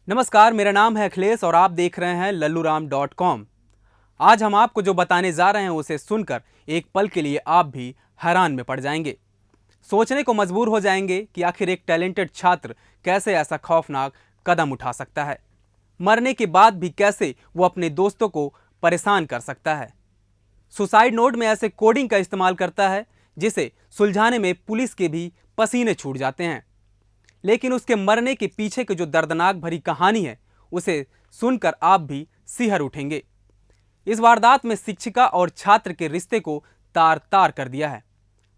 नमस्कार, मेरा नाम है अखिलेश और आप देख रहे हैं लल्लूराम.com। आज हम आपको जो बताने जा रहे हैं उसे सुनकर एक पल के लिए आप भी हैरान में पड़ जाएंगे। सोचने को मजबूर हो जाएंगे कि आखिर एक टैलेंटेड छात्र कैसे ऐसा खौफनाक कदम उठा सकता है। मरने के बाद भी कैसे वो अपने दोस्तों को परेशान कर सकता है। सुसाइड नोट में ऐसे कोडिंग का इस्तेमाल करता है जिसे सुलझाने में पुलिस के भी पसीने छूट जाते हैं। लेकिन उसके मरने के पीछे की जो दर्दनाक भरी कहानी है उसे सुनकर आप भी सिहर उठेंगे। इस वारदात में शिक्षिका और छात्र के रिश्ते को तार तार कर दिया है।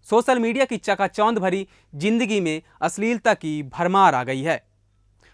सोशल मीडिया की चकाचौंध भरी जिंदगी में अश्लीलता की भरमार आ गई है।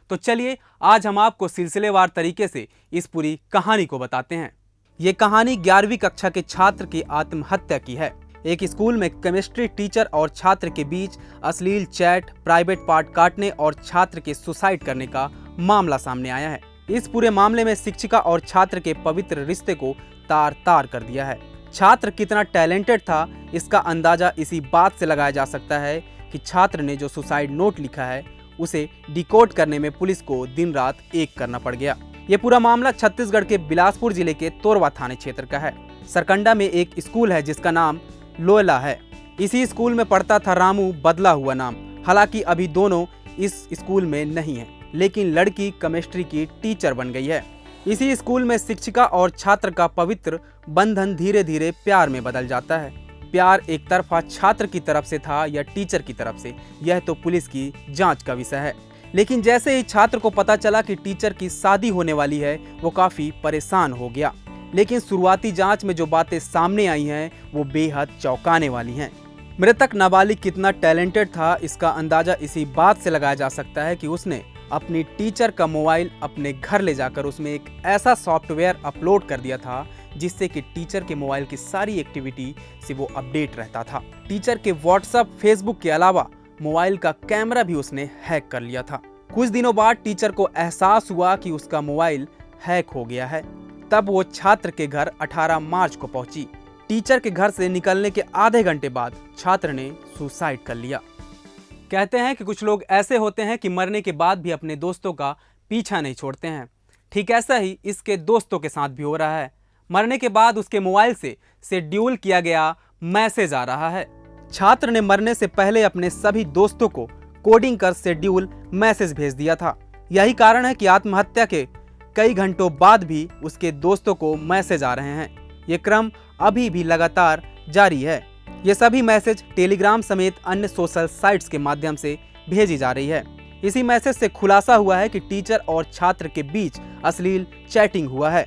तो चलिए आज हम आपको सिलसिलेवार तरीके से इस पूरी कहानी को बताते हैं। ये कहानी 11वीं कक्षा के छात्र की आत्महत्या की है। एक स्कूल में केमिस्ट्री टीचर और छात्र के बीच अश्लील चैट, प्राइवेट पार्ट काटने और छात्र के सुसाइड करने का मामला सामने आया है। इस पूरे मामले में शिक्षिका और छात्र के पवित्र रिश्ते को तार तार कर दिया है। छात्र कितना टैलेंटेड था इसका अंदाजा इसी बात से लगाया जा सकता है कि छात्र ने जो सुसाइड नोट लिखा है उसे डिकोड करने में पुलिस को दिन रात एक करना पड़ गया। ये पूरा मामला छत्तीसगढ़ के बिलासपुर जिले के तोरवा थाने क्षेत्र का है। सरकंडा में एक स्कूल है जिसका नाम लोयला है। इसी स्कूल में पढ़ता था रामू, बदला हुआ नाम। हालांकि अभी दोनों इस स्कूल में नहीं है, लेकिन लड़की केमिस्ट्री की टीचर बन गई है। इसी स्कूल में शिक्षिका और छात्र का पवित्र बंधन धीरे धीरे प्यार में बदल जाता है। प्यार एक तरफा छात्र की तरफ से था या टीचर की तरफ से, यह तो पुलिस की जांच का विषय है। लेकिन जैसे ही छात्र को पता चला कि टीचर की शादी होने वाली है, वो काफी परेशान हो गया। लेकिन शुरुआती जांच में जो बातें सामने आई हैं वो बेहद चौंकाने वाली हैं। मृतक नाबालिग कितना टैलेंटेड था इसका अंदाजा इसी बात से लगाया जा सकता है कि उसने अपनी टीचर का मोबाइल अपने घर ले जाकर उसमें एक ऐसा सॉफ्टवेयर अपलोड कर दिया था जिससे कि टीचर के मोबाइल की सारी एक्टिविटी से वो अपडेट रहता था। टीचर के व्हाट्सएप, फेसबुक के अलावा मोबाइल का कैमरा भी उसने हैक कर लिया था। कुछ दिनों बाद टीचर को एहसास हुआ कि उसका मोबाइल हैक हो गया है। तब वो छात्र के घर 18 मार्च को पहुंची। टीचर के घर से निकलने के आधे घंटे बाद छात्र ने सुसाइड कर लिया। कहते हैं कि कुछ लोग ऐसे होते हैं कि मरने के बाद भी अपने दोस्तों का पीछा नहीं छोड़ते हैं। ठीक ऐसा ही इसके दोस्तों के साथ भी हो रहा है। मरने के बाद उसके मोबाइल से शेड्यूल किया गया मैसेज आ रहा है। छात्र ने मरने से पहले अपने सभी दोस्तों को कोडिंग कर शेड्यूल मैसेज भेज दिया था। यही कारण है कि आत्महत्या के कई घंटों बाद भी उसके दोस्तों को मैसेज आ रहे हैं। ये क्रम अभी भी लगातार जारी है। ये सभी मैसेज टेलीग्राम समेत अन्य सोशल साइट्स के माध्यम से भेजी जा रही है। इसी मैसेज से खुलासा हुआ है कि टीचर और छात्र के बीच अश्लील चैटिंग हुआ है।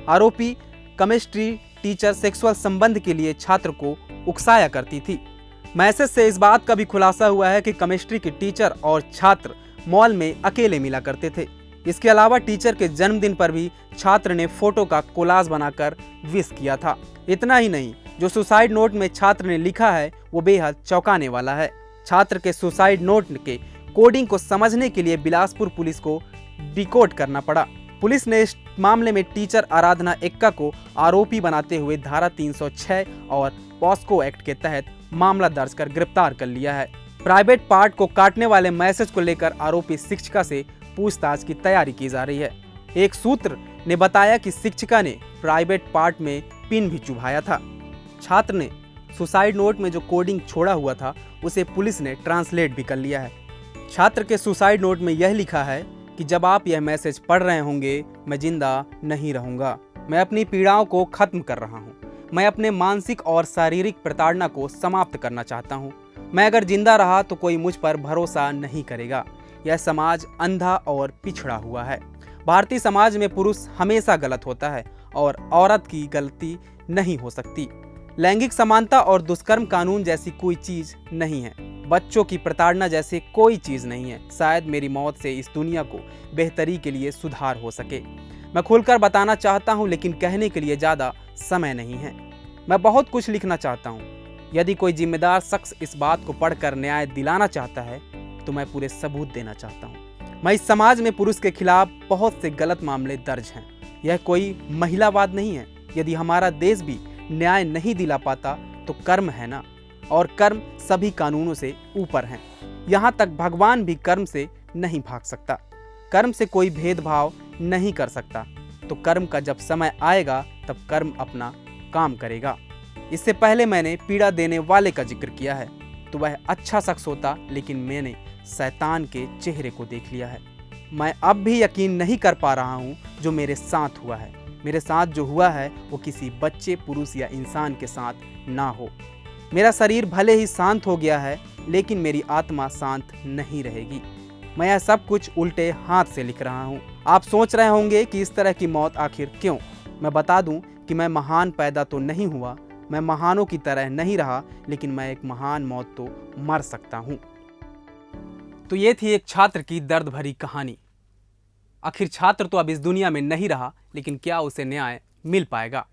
आरोपी केमिस्ट्री टीचर सेक्सुअल संबंध के लिए छात्र को उकसाया करती थी। मैसेज से इस बात का भी खुलासा हुआ है कि केमिस्ट्री के टीचर और छात्र मॉल में अकेले मिला करते थे। इसके अलावा टीचर के जन्मदिन पर भी छात्र ने फोटो का कोलाज बनाकर विश किया था। इतना ही नहीं, जो सुसाइड नोट में छात्र ने लिखा है वो बेहद चौंकाने वाला है। छात्र के सुसाइड नोट के कोडिंग को समझने के लिए बिलासपुर पुलिस को डिकोड करना पड़ा। पुलिस ने इस मामले में टीचर आराधना एक्का को आरोपी बनाते हुए धारा 306 और पॉस्को एक्ट के तहत मामला दर्ज कर गिरफ्तार कर लिया है। प्राइवेट पार्ट को काटने वाले मैसेज को लेकर आरोपी शिक्षिका से पूछताछ की तैयारी की जा रही है। एक सूत्र ने बताया कि शिक्षिका ने प्राइवेट पार्ट में पिन भी चुभाया था। छात्र ने सुसाइड नोट में जो कोडिंग छोड़ा हुआ था उसे पुलिस ने ट्रांसलेट भी कर लिया है। छात्र के सुसाइड नोट में यह लिखा है कि जब आप यह मैसेज पढ़ रहे होंगे, मैं जिंदा नहीं रहूंगा। मैं अपनी पीड़ाओं को खत्म कर रहा हूँ। मैं अपने मानसिक और शारीरिक प्रताड़ना को समाप्त करना चाहता हूँ। मैं अगर जिंदा रहा तो कोई मुझ पर भरोसा नहीं करेगा। यह समाज अंधा और पिछड़ा हुआ है। भारतीय समाज में पुरुष हमेशा गलत होता है और औरत की गलती नहीं हो सकती। लैंगिक समानता और दुष्कर्म कानून जैसी कोई चीज नहीं है। बच्चों की प्रताड़ना जैसे कोई चीज नहीं है। शायद मेरी मौत से इस दुनिया को बेहतरी के लिए सुधार हो सके। मैं खुलकर बताना चाहता हूँ, लेकिन कहने के लिए ज्यादा समय नहीं है। मैं बहुत कुछ लिखना चाहता हूँ। यदि कोई जिम्मेदार शख्स इस बात को पढ़कर न्याय दिलाना चाहता है तो मैं पूरे सबूत देना चाहता हूँ। मैं इस समाज में पुरुष के खिलाफ बहुत से गलत मामले दर्ज हैं। यह कोई महिलावाद नहीं है। यदि हमारा देश भी न्याय नहीं दिला पाता तो कर्म है ना, और कर्म सभी कानूनों से ऊपर हैं। यहाँ तक भगवान भी कर्म से नहीं भाग सकता। कर्म से कोई भेदभाव नहीं कर सकता, तो कर्म का जब समय आएगा तब कर्म अपना काम करेगा। इससे पहले मैंने पीड़ा देने वाले का जिक्र किया है, तो वह अच्छा शख्स होता, लेकिन मैंने शैतान के चेहरे को देख लिया है। मैं अब भी यकीन नहीं कर पा रहा हूँ जो मेरे साथ हुआ है। मेरे साथ जो हुआ है वो किसी बच्चे, पुरुष या इंसान के साथ ना हो। मेरा शरीर भले ही शांत हो गया है, लेकिन मेरी आत्मा शांत नहीं रहेगी। मैं यह सब कुछ उल्टे हाथ से लिख रहा हूँ। आप सोच रहे होंगे कि इस तरह की मौत आखिर क्यों? मैं बता दूं कि मैं महान पैदा तो नहीं हुआ, मैं महानों की तरह नहीं रहा, लेकिन मैं एक महान मौत तो मर सकता हूँ। तो ये थी एक छात्र की दर्द भरी कहानी। आखिर छात्र तो अब इस दुनिया में नहीं रहा, लेकिन क्या उसे न्याय मिल पाएगा?